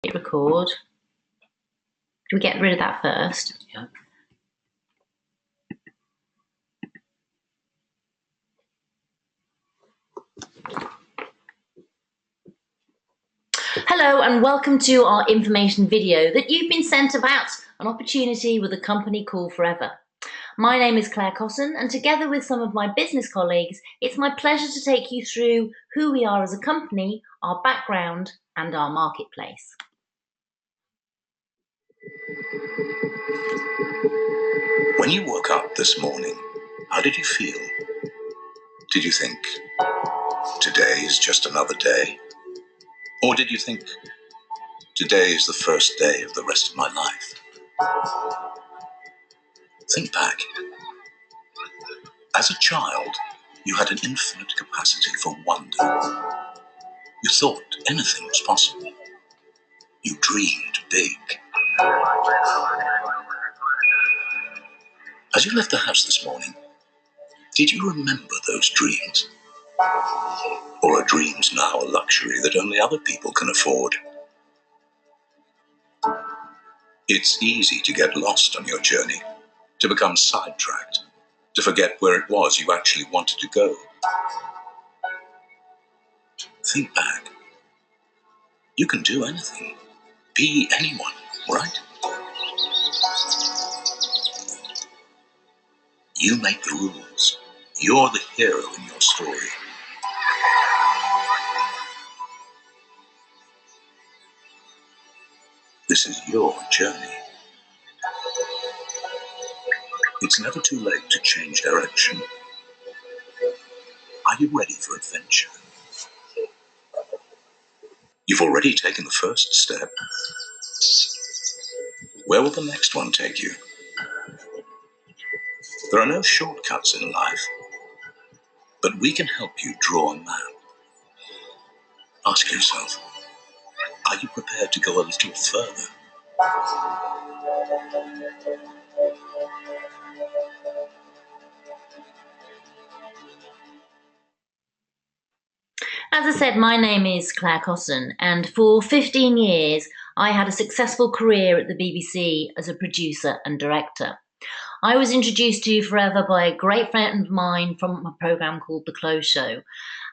Hit record. Can we get rid of that first? Yeah. Hello and welcome to our information video that you've been sent about an opportunity with a company called Forever. My name is Claire Cotton, and together with some of my business colleagues, it's my pleasure to take you through who we are as a company, our background and our marketplace. When you woke up this morning, how did you feel? Did you think, today is just another day? Or did you think, today is the first day of the rest of my life? Think back. As a child, you had an infinite capacity for wonder. You thought anything was possible. You dreamed big. As you left the house this morning, did you remember those dreams? Or are dreams now a luxury that only other people can afford? It's easy to get lost on your journey, to become sidetracked, to forget where it was you actually wanted to go. Think back. You can do anything, be anyone, right? You make the rules. You're the hero in your story. This is your journey. It's never too late to change direction. Are you ready for adventure? You've already taken the first step. Where will the next one take you? There are no shortcuts in life, but we can help you draw a map. Ask yourself, are you prepared to go a little further? As I said, my name is Claire Cotton, and for 15 years I had a successful career at the BBC as a producer and director. I was introduced to Forever by a great friend of mine from a programme called The Clothes Show,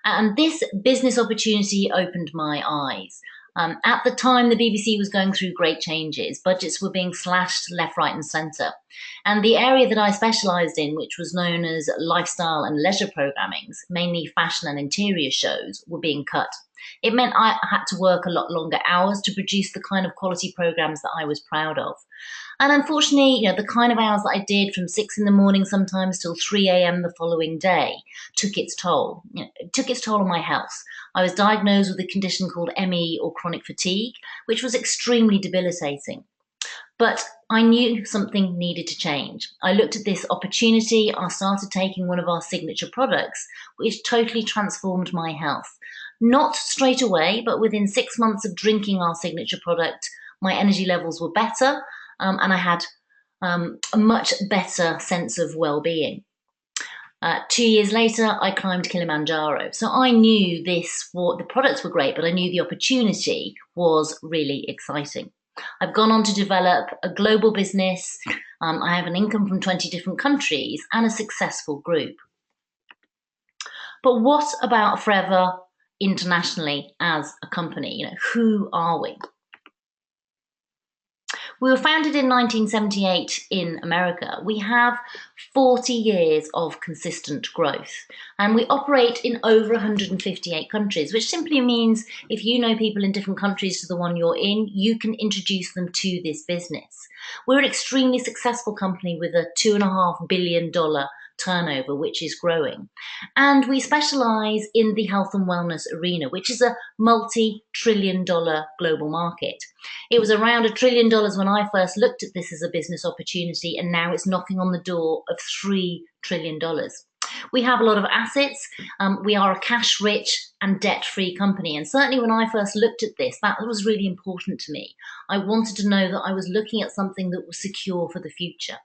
and this business opportunity opened my eyes. At the time, the BBC was going through great changes. Budgets were being slashed left, right and centre. And the area that I specialised in, which was known as lifestyle and leisure programmings, mainly fashion and interior shows, were being cut. It meant I had to work a lot longer hours to produce the kind of quality programmes that I was proud of. And unfortunately, the kind of hours that I did from 6 in the morning sometimes till 3 a.m. the following day took its toll. It took its toll on my health. I was diagnosed with a condition called ME, or chronic fatigue, which was extremely debilitating. But I knew something needed to change. I looked at this opportunity. I started taking one of our signature products, which totally transformed my health. Not straight away, but within 6 months of drinking our signature product, my energy levels were better, and I had a much better sense of well-being. 2 years later, I climbed Kilimanjaro. So I knew the products were great, but I knew the opportunity was really exciting. I've gone on to develop a global business. I have an income from 20 different countries and a successful group. But what about Forever internationally as a company? Who are we? We were founded in 1978 in America. We have 40 years of consistent growth, and we operate in over 158 countries, which simply means if you know people in different countries to the one you're in, you can introduce them to this business. We're an extremely successful company with a $2.5 billion turnover, which is growing. And we specialise in the health and wellness arena, which is a multi-trillion-dollar global market. It was around $1 trillion when I first looked at this as a business opportunity, and now it's knocking on the door of $3 trillion. We have a lot of assets. We are a cash-rich and debt-free company. And certainly when I first looked at this, that was really important to me. I wanted to know that I was looking at something that was secure for the future.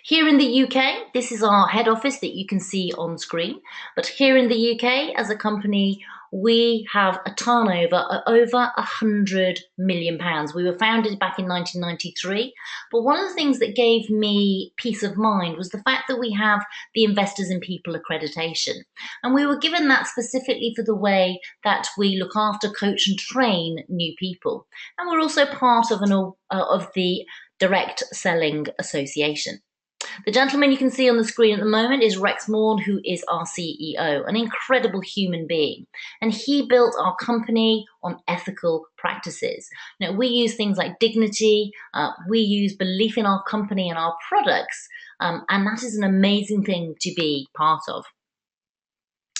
Here in the UK, this is our head office that you can see on screen. But here in the UK, as a company, we have a turnover of over £100 million. We were founded back in 1993, but one of the things that gave me peace of mind was the fact that we have the Investors in People accreditation. And we were given that specifically for the way that we look after, coach and train new people. And we're also part of the Direct Selling Association. The gentleman you can see on the screen at the moment is Rex Morn, who is our CEO, an incredible human being. And he built our company on ethical practices. Now, we use things like dignity, we use belief in our company and our products, and that is an amazing thing to be part of.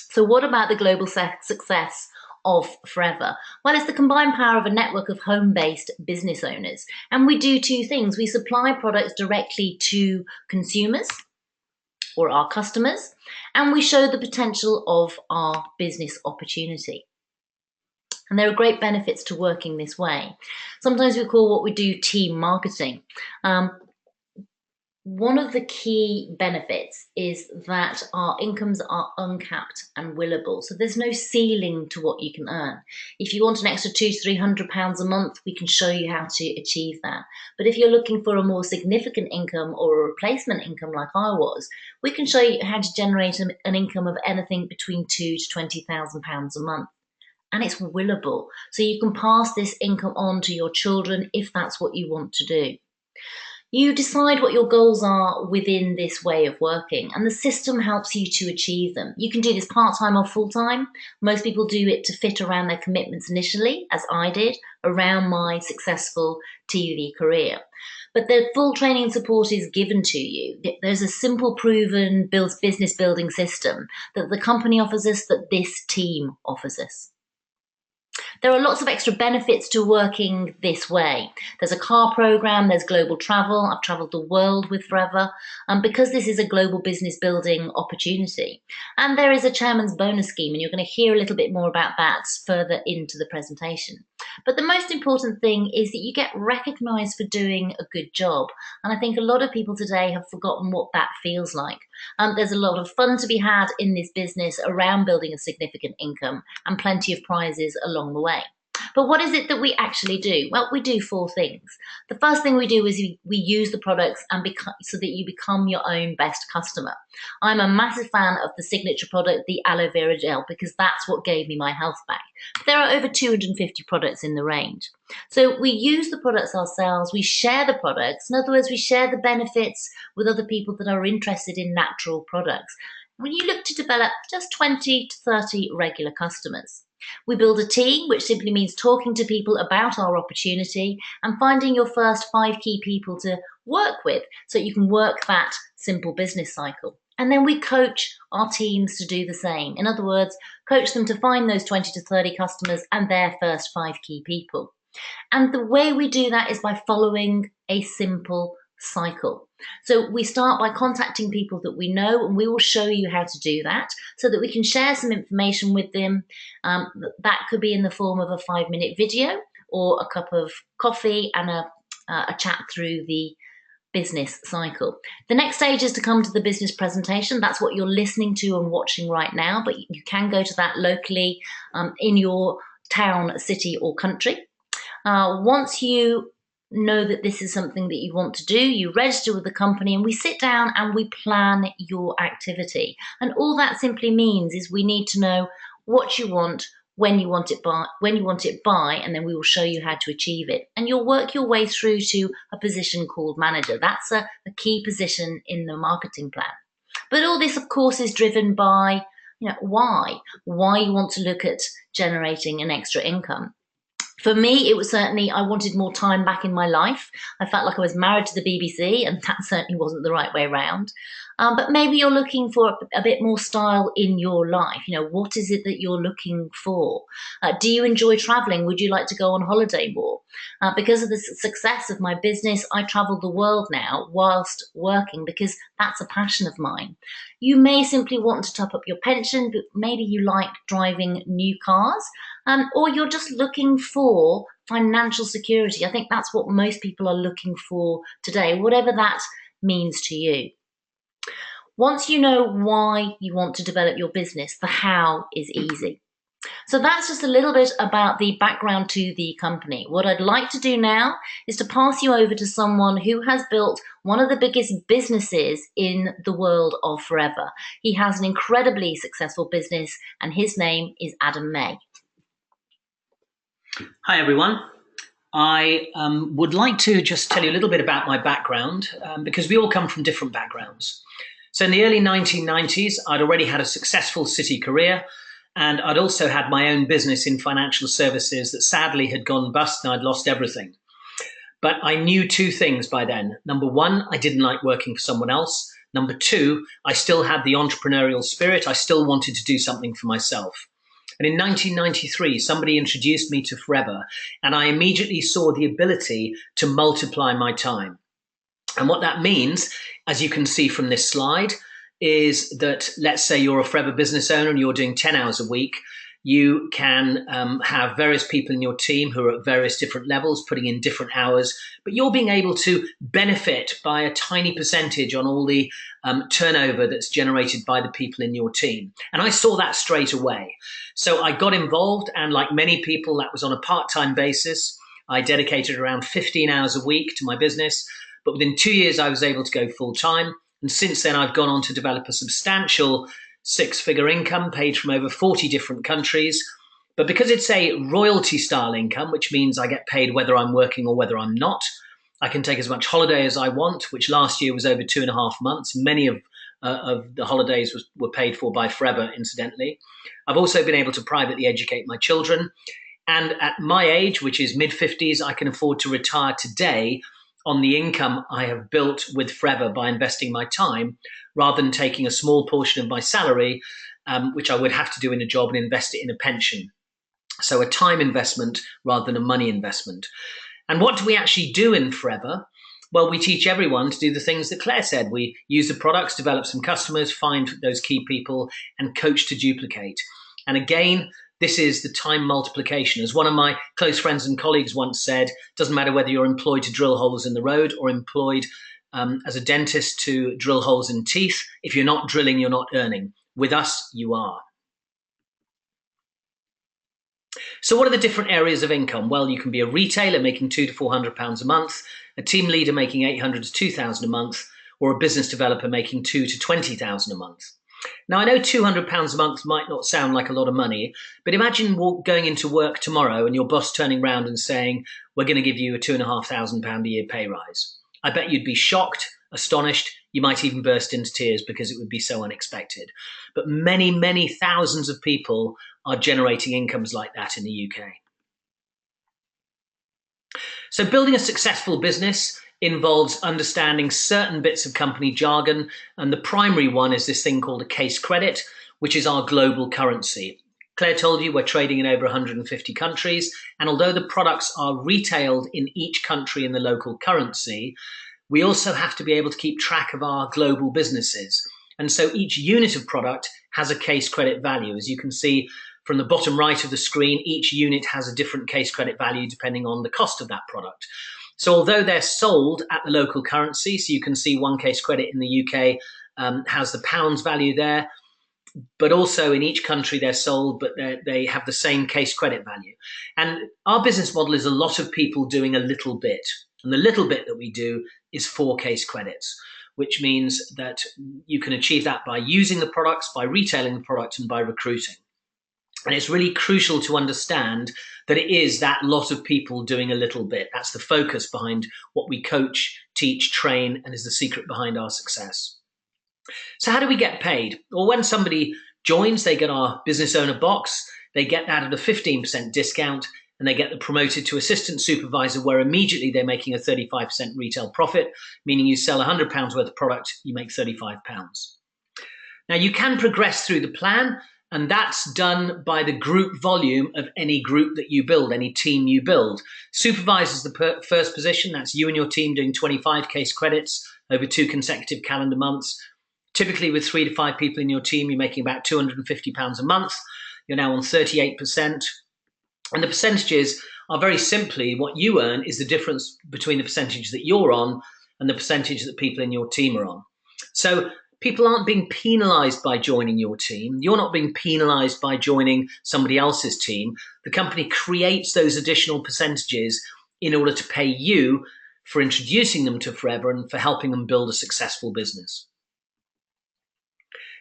So what about the global success of Forever? Well, it's the combined power of a network of home-based business owners. And we do two things. We supply products directly to consumers or our customers, and we show the potential of our business opportunity. And there are great benefits to working this way. Sometimes we call what we do team marketing. One of the key benefits is that our incomes are uncapped and willable. So there's no ceiling to what you can earn. If you want an extra £200-300 a month, we can show you how to achieve that. But if you're looking for a more significant income or a replacement income like I was, we can show you how to generate an income of anything between £2,000 to £20,000 a month. And it's willable. So you can pass this income on to your children if that's what you want to do. You decide what your goals are within this way of working, and the system helps you to achieve them. You can do this part-time or full-time. Most people do it to fit around their commitments initially, as I did, around my successful TV career. But the full training and support is given to you. There's a simple, proven business building system that the company offers us, that this team offers us. There are lots of extra benefits to working this way. There's a car program, there's global travel. I've traveled the world with Forever, because this is a global business building opportunity. And there is a chairman's bonus scheme, and you're going to hear a little bit more about that further into the presentation. But the most important thing is that you get recognized for doing a good job. And I think a lot of people today have forgotten what that feels like. There's a lot of fun to be had in this business around building a significant income, and plenty of prizes along the way. But what is it that we actually do? Well, we do four things. The first thing we do is we use the products so that you become your own best customer. I'm a massive fan of the signature product, the aloe vera gel, because that's what gave me my health back. There are over 250 products in the range. So we use the products ourselves, we share the products. In other words, we share the benefits with other people that are interested in natural products. When you look to develop just 20 to 30 regular customers. We build a team, which simply means talking to people about our opportunity and finding your first 5 key people to work with so you can work that simple business cycle. And then we coach our teams to do the same. In other words, coach them to find those 20 to 30 customers and their first 5 key people. And the way we do that is by following a simple cycle. So we start by contacting people that we know, and we will show you how to do that so that we can share some information with them. That could be in the form of a 5-minute video or a cup of coffee and a chat through the business cycle. The next stage is to come to the business presentation. That's what you're listening to and watching right now, but you can go to that locally in your town, city or country. Once you know that this is something that you want to do, you register with the company, and we sit down and we plan your activity. And all that simply means is we need to know what you want, when you want it by, and then we will show you how to achieve it. And you'll work your way through to a position called manager. That's a key position in the marketing plan. But all this, of course, is driven by, why you want to look at generating an extra income. For me, it was certainly, I wanted more time back in my life. I felt like I was married to the BBC, and that certainly wasn't the right way around. But maybe you're looking for a bit more style in your life. What is it that you're looking for? Do you enjoy traveling? Would you like to go on holiday more? Because of the success of my business, I travel the world now whilst working, because that's a passion of mine. You may simply want to top up your pension, but maybe you like driving new cars, or you're just looking for financial security. I think that's what most people are looking for today, whatever that means to you. Once you know why you want to develop your business, the how is easy. So that's just a little bit about the background to the company. What I'd like to do now is to pass you over to someone who has built one of the biggest businesses in the world of forever. He has an incredibly successful business, and his name is Adam May. Hi, everyone. I would like to just tell you a little bit about my background because we all come from different backgrounds. So in the early 1990s, I'd already had a successful city career, and I'd also had my own business in financial services that sadly had gone bust and I'd lost everything. But I knew two things by then. Number one, I didn't like working for someone else. Number two, I still had the entrepreneurial spirit. I still wanted to do something for myself. And in 1993, somebody introduced me to Forever, and I immediately saw the ability to multiply my time. And what that means, as you can see from this slide, is that let's say you're a Forever business owner and you're doing 10 hours a week. You can have various people in your team who are at various different levels, putting in different hours, but you're being able to benefit by a tiny percentage on all the turnover that's generated by the people in your team. And I saw that straight away. So I got involved, and like many people, that was on a part-time basis. I dedicated around 15 hours a week to my business, but within 2 years, I was able to go full-time. And since then, I've gone on to develop a substantial six-figure income paid from over 40 different countries. But because it's a royalty style income, which means I get paid whether I'm working or whether I'm not, I can take as much holiday as I want, which last year was over 2.5 months. Many of the holidays were paid for by Forever, incidentally. I've also been able to privately educate my children. And at my age, which is mid-50s, I can afford to retire today on the income I have built with Forever by investing my time, rather than taking a small portion of my salary, which I would have to do in a job, and invest it in a pension. So a time investment rather than a money investment. And what do we actually do in Forever? Well, we teach everyone to do the things that Claire said. We use the products, develop some customers, find those key people, and coach to duplicate. And again, this is the time multiplication. As one of my close friends and colleagues once said, it doesn't matter whether you're employed to drill holes in the road or employed as a dentist to drill holes in teeth. If you're not drilling, you're not earning. With us, you are. So what are the different areas of income? Well, you can be a retailer making £200 to £400 a month, a team leader making £800 to £2,000 a month, or a business developer making £2,000 to £20,000 a month. Now, I know £200 a month might not sound like a lot of money, but imagine going into work tomorrow and your boss turning around and saying, we're going to give you a £2,500 a year pay rise. I bet you'd be shocked, astonished, you might even burst into tears because it would be so unexpected. But many, many thousands of people are generating incomes like that in the UK. So building a successful business involves understanding certain bits of company jargon, and the primary one is this thing called a case credit, which is our global currency. Claire told you we're trading in over 150 countries, and although the products are retailed in each country in the local currency, we also have to be able to keep track of our global businesses. And so each unit of product has a case credit value. As you can see from the bottom right of the screen, each unit has a different case credit value depending on the cost of that product. So although they're sold at the local currency, so you can see one case credit in the UK has the pounds value there, but also in each country they're sold, but they have the same case credit value. And our business model is a lot of people doing a little bit. And the little bit that we do is 4 case credits, which means that you can achieve that by using the products, by retailing the product, and by recruiting. And it's really crucial to understand that it is that lot of people doing a little bit. That's the focus behind what we coach, teach, train, and is the secret behind our success. So how do we get paid? Well, when somebody joins, they get our business owner box. They get that at a 15% discount, and they get promoted to assistant supervisor, where immediately they're making a 35% retail profit, meaning you sell £100 worth of product, you make £35. Now, you can progress through the plan, and that's done by the group volume of any group that you build, any team you build. Supervisor is the first position. That's you and your team doing 25 case credits over 2 consecutive calendar months. Typically with 3 to 5 people in your team, you're making about £250 a month. You're now on 38%. And the percentages are very simply what you earn is the difference between the percentage that you're on and the percentage that people in your team are on. So people aren't being penalized by joining your team. You're not being penalized by joining somebody else's team. The company creates those additional percentages in order to pay you for introducing them to Forever and for helping them build a successful business.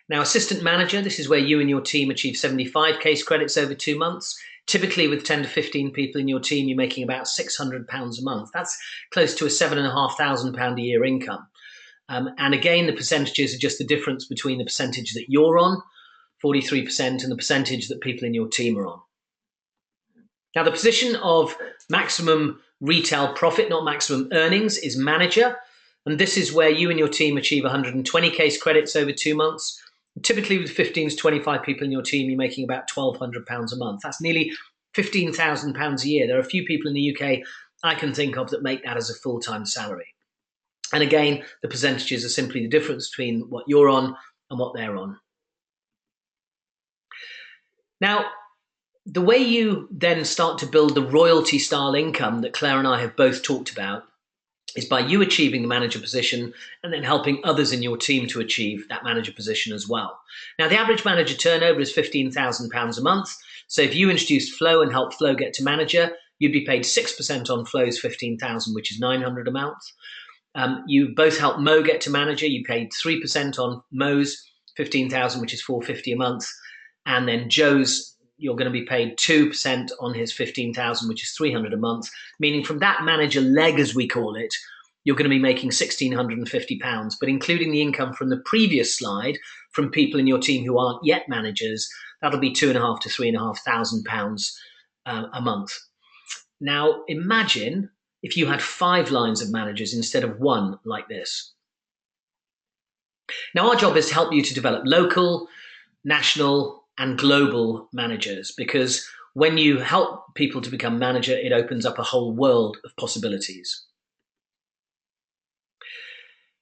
Now, assistant manager, this is where you and your team achieve 75 case credits over 2 months. Typically, with 10 to 15 people in your team, you're making about £600 a month. That's close to a £7,500 a year income. And again, the percentages are just the difference between the percentage that you're on, 43%, and the percentage that people in your team are on. Now, the position of maximum retail profit, not maximum earnings, is manager. And this is where you and your team achieve 120 case credits over 2 months. Typically, with 15 to 25 people in your team, you're making about £1,200 a month. That's nearly £15,000 a year. There are a few people in the UK I can think of that make that as a full-time salary. And again, the percentages are simply the difference between what you're on and what they're on. Now, the way you then start to build the royalty style income that Claire and I have both talked about is by you achieving the manager position and then helping others in your team to achieve that manager position as well. Now, the average manager turnover is £15,000 a month. So if you introduced Flo and helped Flo get to manager, you'd be paid 6% on Flo's £15,000, which is £900 a month. You both helped Mo get to manager. You paid 3% on Mo's £15,000, which is £450 a month. And then Joe's, you're going to be paid 2% on his £15,000, which is £300 a month, meaning from that manager leg, as we call it, you're going to be making £1,650. But including the income from the previous slide from people in your team who aren't yet managers, that'll be £2,500 to £3,500 a month. Now, imagine if you had 5 lines of managers instead of 1 like this. Now, our job is to help you to develop local, national, and global managers, because when you help people to become manager, it opens up a whole world of possibilities.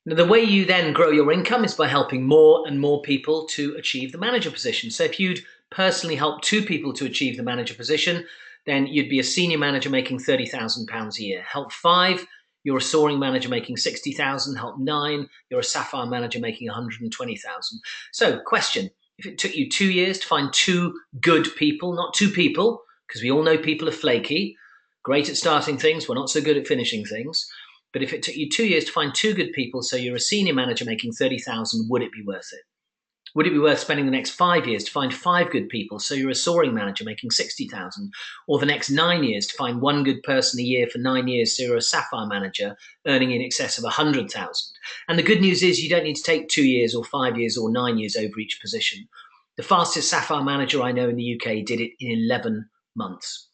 Now, the way you then grow your income is by helping more and more people to achieve the manager position. So if you'd personally help 2 people to achieve the manager position, then you'd be a senior manager making £30,000 a year. Help 5, you're a soaring manager making £60,000. Help 9, you're a sapphire manager making £120,000. So, question. If it took you 2 years to find 2 good people, not 2 people, because we all know people are flaky, great at starting things, we're not so good at finishing things. But if it took you 2 years to find 2 good people, so you're a senior manager making £30,000, would it be worth it? Would it be worth spending the next 5 years to find 5 good people, so you're a soaring manager making £60,000, or the next 9 years to find 1 good person a year for 9 years, so you're a sapphire manager earning in excess of £100,000? And the good news is you don't need to take 2 years or 5 years or 9 years over each position. The fastest sapphire manager I know in the UK did it in 11 months.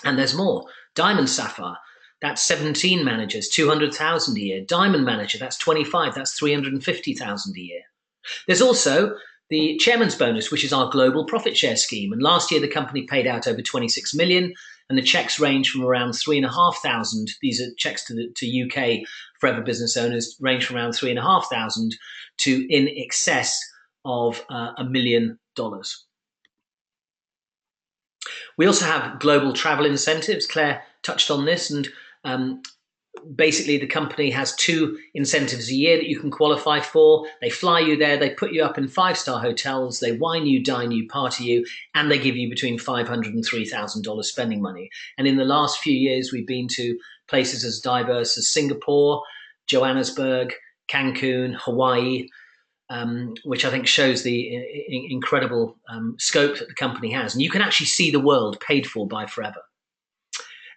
And there's more. Diamond sapphire, that's 17 managers, 200,000 a year. Diamond manager, that's 25, that's 350,000 a year. There's also the chairman's bonus, which is our global profit share scheme. And last year, the company paid out over 26 million, and the checks range from around 3,500. These are checks to UK Forever business owners, range from around 3,500 to in excess of $1 million. We also have global travel incentives. Claire touched on this, and basically the company has 2 incentives a year that you can qualify for. They fly you there, they put you up in 5-star hotels, they wine you, dine you, party you, and they give you between $500 and $3,000 spending money. And in the last few years, we've been to places as diverse as Singapore, Johannesburg, Cancun, Hawaii, which I think shows the incredible scope that the company has. And you can actually see the world paid for by Forever.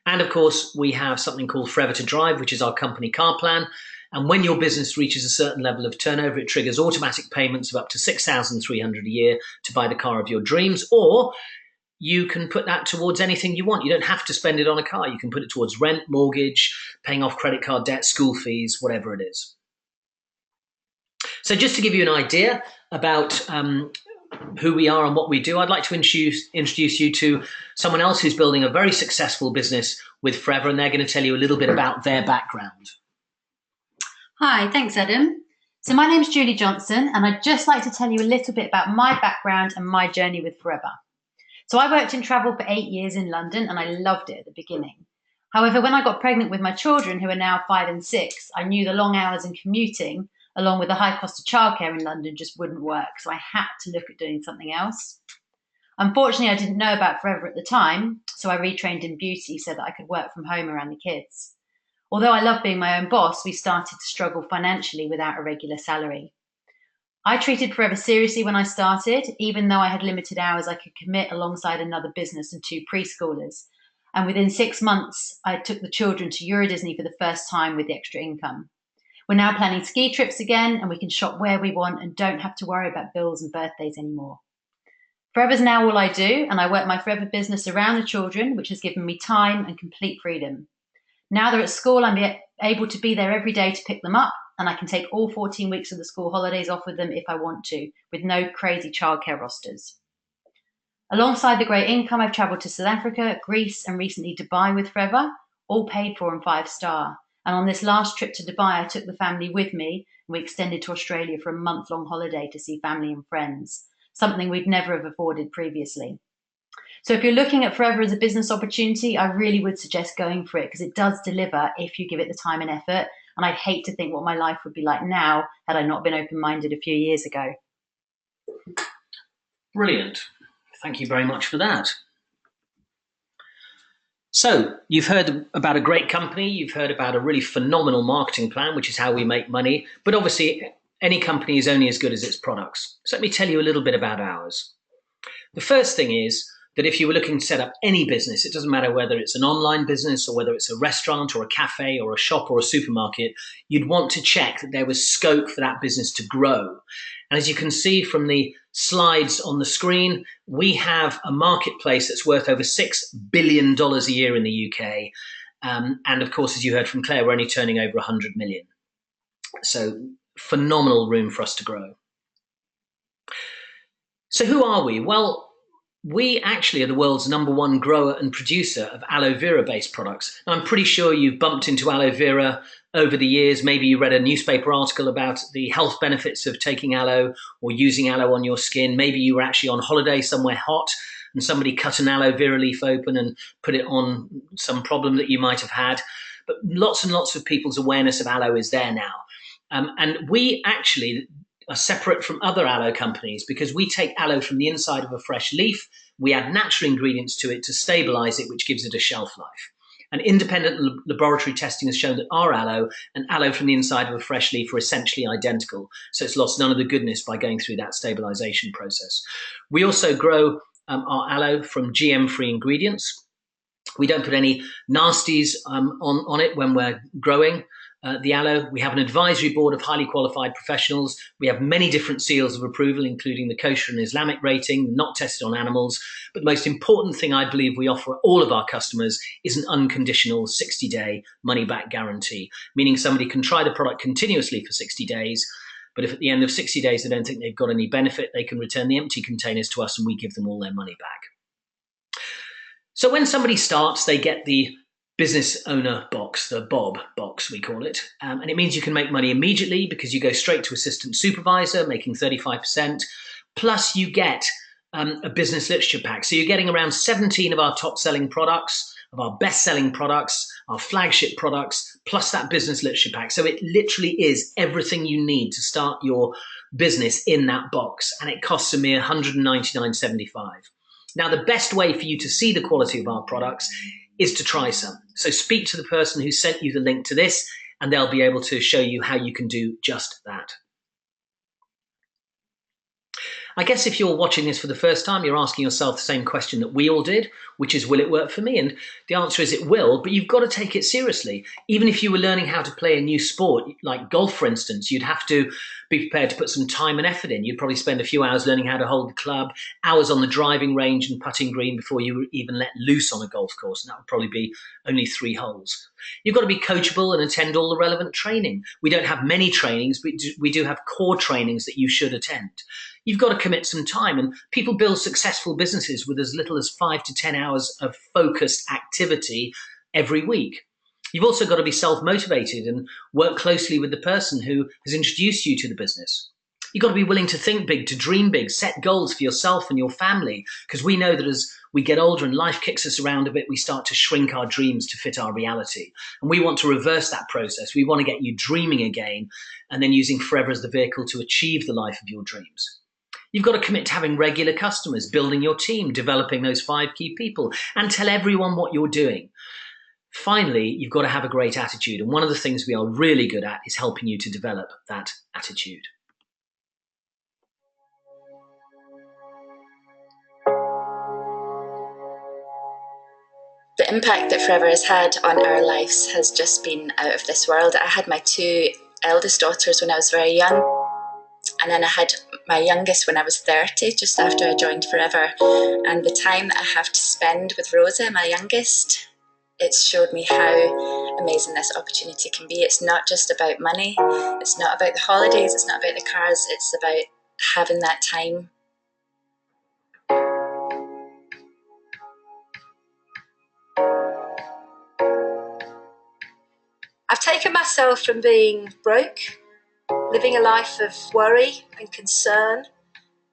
And of course, we have something called Forever to Drive, which is our company car plan. And when your business reaches a certain level of turnover, it triggers automatic payments of up to $6,300 a year to buy the car of your dreams. Or you can put that towards anything you want. You don't have to spend it on a car. You can put it towards rent, mortgage, paying off credit card debt, school fees, whatever it is. So just to give you an idea about who we are and what we do, I'd like to introduce you to someone else who's building a very successful business with Forever, and they're going to tell you a little bit about their background. Hi, thanks, Adam. So my name's Julie Johnson, and I'd just like to tell you a little bit about my background and my journey with Forever. So I worked in travel for 8 years in London, and I loved it at the beginning. However, when I got pregnant with my children, who are now 5 and 6, I knew the long hours and commuting along with the high cost of childcare in London, just wouldn't work. So I had to look at doing something else. Unfortunately, I didn't know about Forever at the time, so I retrained in beauty so that I could work from home around the kids. Although I love being my own boss, we started to struggle financially without a regular salary. I treated Forever seriously when I started, even though I had limited hours I could commit alongside another business and 2 preschoolers. And within 6 months, I took the children to Euro Disney for the first time with the extra income. We're now planning ski trips again, and we can shop where we want and don't have to worry about bills and birthdays anymore. Forever's now all I do, and I work my Forever business around the children, which has given me time and complete freedom. Now they're at school, I'm able to be there every day to pick them up, and I can take all 14 weeks of the school holidays off with them if I want to, with no crazy childcare rosters. Alongside the great income, I've travelled to South Africa, Greece, and recently Dubai with Forever, all paid for and 5-star. And on this last trip to Dubai, I took the family with me, and we extended to Australia for a month-long holiday to see family and friends, something we'd never have afforded previously. So if you're looking at Forever as a business opportunity, I really would suggest going for it because it does deliver if you give it the time and effort. And I'd hate to think what my life would be like now had I not been open-minded a few years ago. Brilliant. Thank you very much for that. So you've heard about a great company. You've heard about a really phenomenal marketing plan, which is how we make money. But obviously, any company is only as good as its products. So let me tell you a little bit about ours. The first thing is that if you were looking to set up any business, it doesn't matter whether it's an online business or whether it's a restaurant or a cafe or a shop or a supermarket, you'd want to check that there was scope for that business to grow. And as you can see from the slides on the screen, we have a marketplace that's worth over $6 billion a year in the UK. And of course, as you heard from Claire, we're only turning over 100 million. So phenomenal room for us to grow. So who are we? Well, we actually are the world's #1 grower and producer of aloe vera-based products. Now, I'm pretty sure you've bumped into aloe vera over the years. Maybe you read a newspaper article about the health benefits of taking aloe or using aloe on your skin. Maybe you were actually on holiday somewhere hot and somebody cut an aloe vera leaf open and put it on some problem that you might have had. But lots and lots of people's awareness of aloe is there now. And we actually are separate from other aloe companies because we take aloe from the inside of a fresh leaf. We add natural ingredients to it to stabilize it, which gives it a shelf life. And independent laboratory testing has shown that our aloe and aloe from the inside of a fresh leaf are essentially identical. So it's lost none of the goodness by going through that stabilization process. We also grow our aloe from GM-free ingredients. We don't put any nasties on it when we're growing the aloe. We have an advisory board of highly qualified professionals. We have many different seals of approval, including the kosher and Islamic rating, not tested on animals. But the most important thing I believe we offer all of our customers is an unconditional 60-day money-back guarantee, meaning somebody can try the product continuously for 60 days. But if at the end of 60 days they don't think they've got any benefit, they can return the empty containers to us and we give them all their money back. So when somebody starts, they get the business owner box, the Bob box, we call it. And it means you can make money immediately because you go straight to assistant supervisor, making 35%. Plus you get a business literature pack. So you're getting around 17 of our top selling products, of our best selling products, our flagship products, plus that business literature pack. So it literally is everything you need to start your business in that box. And it costs a mere $199.75. Now, the best way for you to see the quality of our products is to try some. So speak to the person who sent you the link to this, and they'll be able to show you how you can do just that. I guess if you're watching this for the first time, you're asking yourself the same question that we all did, which is, will it work for me? And the answer is it will, but you've got to take it seriously. Even if you were learning how to play a new sport, like golf, for instance, you'd have to be prepared to put some time and effort in. You'd probably spend a few hours learning how to hold the club, hours on the driving range and putting green before you were even let loose on a golf course. And that would probably be only 3 holes. You've got to be coachable and attend all the relevant training. We don't have many trainings, but we do have core trainings that you should attend. You've got to commit some time, and people build successful businesses with as little as 5 to 10 hours of focused activity every week. You've also got to be self-motivated and work closely with the person who has introduced you to the business. You've got to be willing to think big, to dream big, set goals for yourself and your family, because we know that as we get older and life kicks us around a bit, we start to shrink our dreams to fit our reality. And we want to reverse that process. We want to get you dreaming again and then using Forever as the vehicle to achieve the life of your dreams. You've got to commit to having regular customers, building your team, developing those 5 key people, and tell everyone what you're doing. Finally, you've got to have a great attitude. And one of the things we are really good at is helping you to develop that attitude. The impact that Forever has had on our lives has just been out of this world. I had my 2 eldest daughters when I was very young, and then I had my youngest when I was 30, just after I joined Forever. And the time that I have to spend with Rosa, my youngest, it's showed me how amazing this opportunity can be. It's not just about money, it's not about the holidays, it's not about the cars, it's about having that time. I've taken myself from being broke, living a life of worry and concern,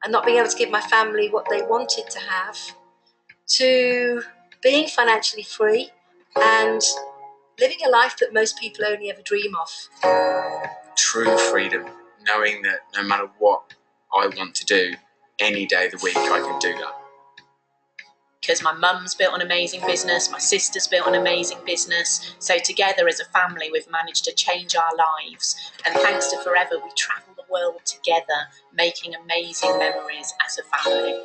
and not being able to give my family what they wanted to have, to being financially free and living a life that most people only ever dream of. True freedom, knowing that no matter what I want to do, any day of the week I can do that. Because my mum's built an amazing business, my sister's built an amazing business. So together as a family, we've managed to change our lives. And thanks to Forever, we travel the world together, making amazing memories as a family.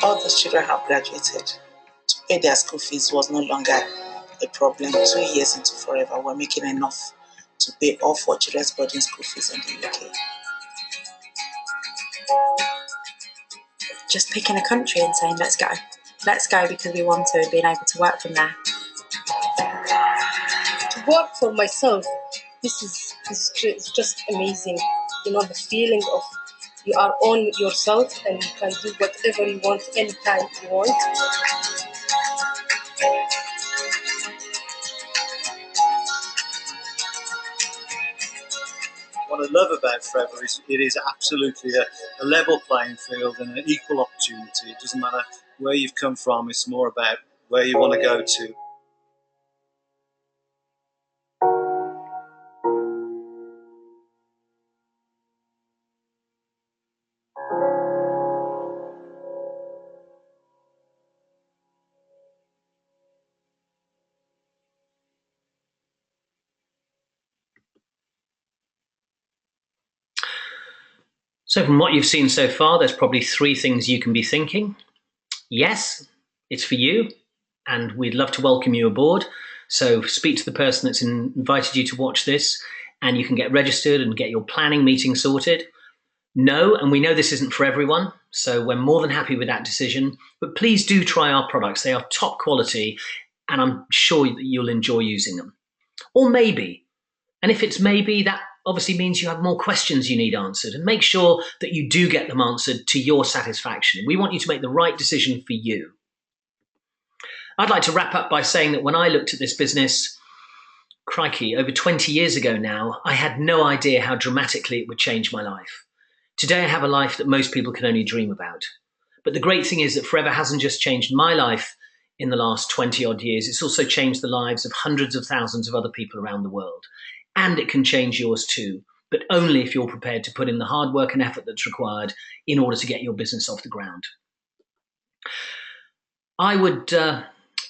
All the children have graduated. To pay their school fees was no longer a problem. 2 years into Forever, we're making enough to pay all 4 children's boarding school fees in the UK. Just picking a country and saying, let's go. Let's go because we want to, and being able to work from there. To work for myself, this is just amazing. You know, the feeling of you are on yourself and you can do whatever you want anytime you want. What I love about Forever is it is absolutely a level playing field and an equal opportunity. It doesn't matter where you've come from, it's more about where you want to go to. So from what you've seen so far, there's probably 3 things you can be thinking. Yes, it's for you, and we'd love to welcome you aboard. So speak to the person that's invited you to watch this, and you can get registered and get your planning meeting sorted. No, and we know this isn't for everyone, so we're more than happy with that decision. But please do try our products. They are top quality, and I'm sure that you'll enjoy using them. Or maybe, and if it's maybe, that obviously means you have more questions you need answered, and make sure that you do get them answered to your satisfaction. We want you to make the right decision for you. I'd like to wrap up by saying that when I looked at this business, crikey, over 20 years ago now, I had no idea how dramatically it would change my life. Today I have a life that most people can only dream about. But the great thing is that Forever hasn't just changed my life in the last 20 odd years, it's also changed the lives of hundreds of thousands of other people around the world. And it can change yours too, but only if you're prepared to put in the hard work and effort that's required in order to get your business off the ground. I would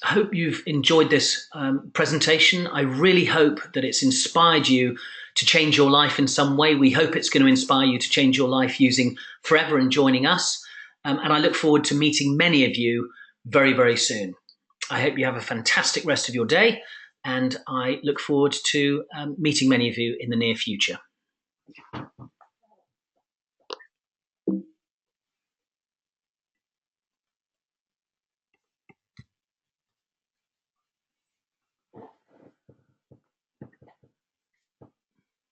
hope you've enjoyed this presentation. I really hope that it's inspired you to change your life in some way. We hope it's going to inspire you to change your life using Forever and joining us. And I look forward to meeting many of you very, very soon. I hope you have a fantastic rest of your day. And I look forward to meeting many of you in the near future.